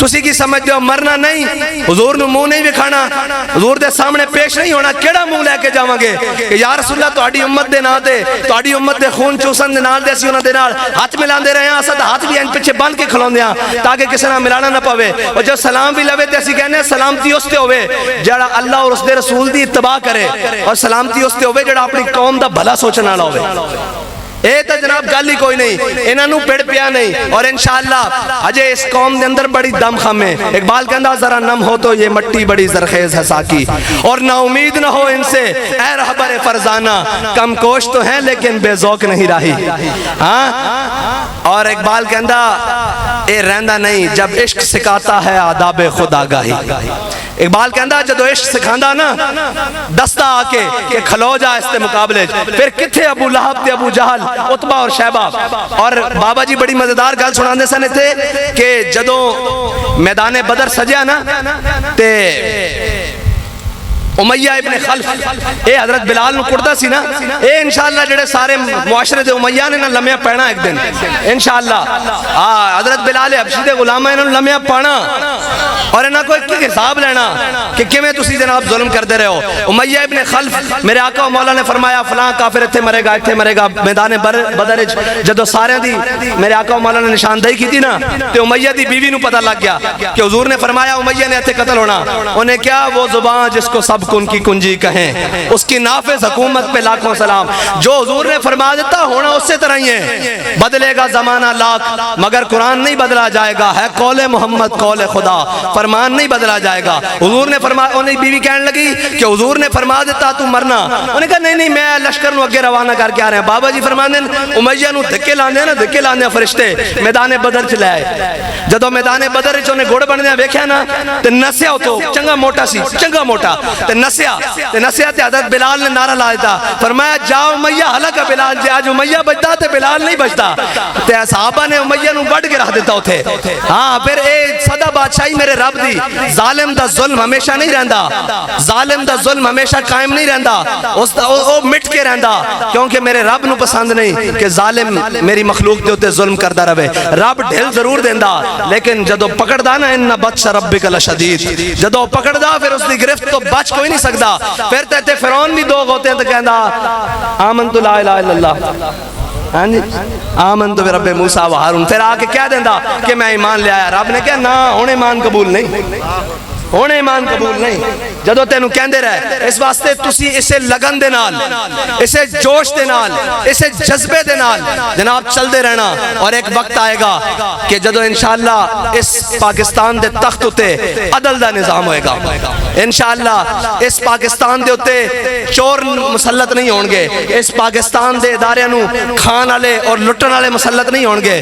تسی کی سمجھ دیو مرنا نہیں، حضور نو منہ نہیں وکھانا، حضور دے سامنے پیش نہیں ہونا، کیڑا منہ لے کے جاواں گے کہ یا رسول اللہ تہاڈی امت دے نال تے تہاڈی امت دے خون چوسن دے نال دے اسی انہاں دے نال ہاتھ ملاندے رہے ہاں، اساں ہاتھ بھی ان پیچھے بن کے کھلوندے ہاں تاکہ کسے نال ملانا نہ پوے، اور جو سلام بھی لوے تے اسی کہنے ہیں سلامتی اس تے ہوے جڑا اللہ اور اس دے رسول دی اتباع کرے، اور سلامتی اس تے ہوے جڑا اپنی قوم دا بھلا سوچن والا ہوے۔ اے تا جناب گل ہی کوئی نہیں، انہاں نو پڑ پیا نہیں، اور انشاءاللہ اجے اس قوم دے اندر بڑی دم خم ہے۔ اقبال کہندا ذرا نم ہو تو یہ مٹی بڑی زرخیز ہے ساکی، اور نا امید نہ ہو ان سے اے رہبر فرزانہ، کم کوش تو ہیں لیکن بے ذوق نہیں راہی۔ اور اقبال کہندا اے رہندا نہیں جب عشق سکھاتا ہے آداب خدا گاہی۔ اقبال کہندا جدو عشق سکھاندا نا دستا آ کے کہ کھلو جا اس تے مقابلے، پھر کتھے ابو لہب تے ابو جہل عتبہ اور شیبہ۔ اور بابا جی بڑی مزیدار گل سناندے سن تھے کہ جدو میدان بدر سجیا نا تے امیہ ابن خلف اے حضرت بلال نو کڑتا سی نا، اے انشاءاللہ جڑے سارے معاشرے دے امیہ نے نا لمحہ پہنا ایک دن انشاءاللہ، حضرت بلال حبشی دے غلامہ انہوں لمحہ پانا اور انہاں کو ایک حساب لینا کہ کیویں تسی جناب ظلم کردے رہے ہو۔ امیہ ابن خلف میرے آقا و مولا نے فرمایا فلاں کافر اتھے مرے گا میدان بدر جدو سارے دی میرے آقا و مولا نے نشاندہی کی تھی نا تے امیہ دی بیوی نو پتہ لگ گیا کہ حضور نے فرمایا امیہ نے اتھے قتل ہونا، انہیں کیا وہ زبان جس کو سب کن کی کنجی کہیں اس کی نافذ حکومت پہ لاکھوں سلام، جو حضور نے فرما دیتا ہونا اس سے طرح ہی ہے، بدلے گا زمانہ لاکھ مگر قرآن نہیں بدلا جائے گا، ہے قول محمد قول خدا، فرمان نہیں بدلا جائے گا۔ حضور نے فرمایا، انہیں بیوی کہنے لگی کہ حضور نے فرما دیتا تو مرنا، انہیں کہا نہیں میں لشکر نو اگے روانہ کر کے آ رہے ہیں۔ بابا جی فرمانے امیہ نو دھکے لاندے فرشتے فرشتے بدر چ لے آئے، جدو میدان بدر چ انہیں گھوڑ بندیاں ویکھیا نا تے نسیا تو چنگا موٹا سی، چنگا موٹا تے نسیا تے حضرت بلال نے نعرہ لا دیتا، فرمایا جاؤ امیہ ہلاک بلال، جے آج امیہ بچتا تے بلال نہیں بچتا، تے صحابہ نے امیہ نو بڑھ کے رکھ دیتا ہوتے۔ ہاں پھر اے صدا بادشاہی میرے رب دی، ظالم دا ظلم ہمیشہ نہیں رہندا، ظالم دا ظلم ہمیشہ قائم نہیں رہندا، او مٹ کے رہندا، کیونکہ میرے رب نو پسند نہیں کہ ظالم میری مخلوق دے ہوتے ظلم کردہ رہے۔ رب ڈھل ضرور دیندا لیکن جدو پکڑ دا نا انہا بطش ربک لشدید، جدو پکڑ دا پھر اس دی گرفت تو بچ کوئی نہیں سکتا۔ پھر تے فرعون بھی دوغ ہوتے ہیں تو کہندا آمنت لا الہ الا اللہ، آمنت برب موسیٰ و ہارون، پھر آکے کہہ دیندہ کہ میں ایمان لے آیا۔ رب نے کہا نا ہونے ایمان قبول نہیں، ہونے ایمان قبول نہیں، جدو تینوں کہندے رہے۔ اس واسطے تسی اسے لگن دے نال، اسے جوش دے نال، اسے جذبے دے نال جناب چل دے رہنا، اور ایک وقت آئے گا کہ جدو انشاءاللہ اس پاکستان دے تخت ہوتے عدل دا نظام ہوئے گا، انشاءاللہ اس پاکستان دے ہوتے چور مسلط نہیں ہونگے، اس پاکستان دے اداریاں نو کھان والے اور لٹن والے مسلط نہیں ہونگے۔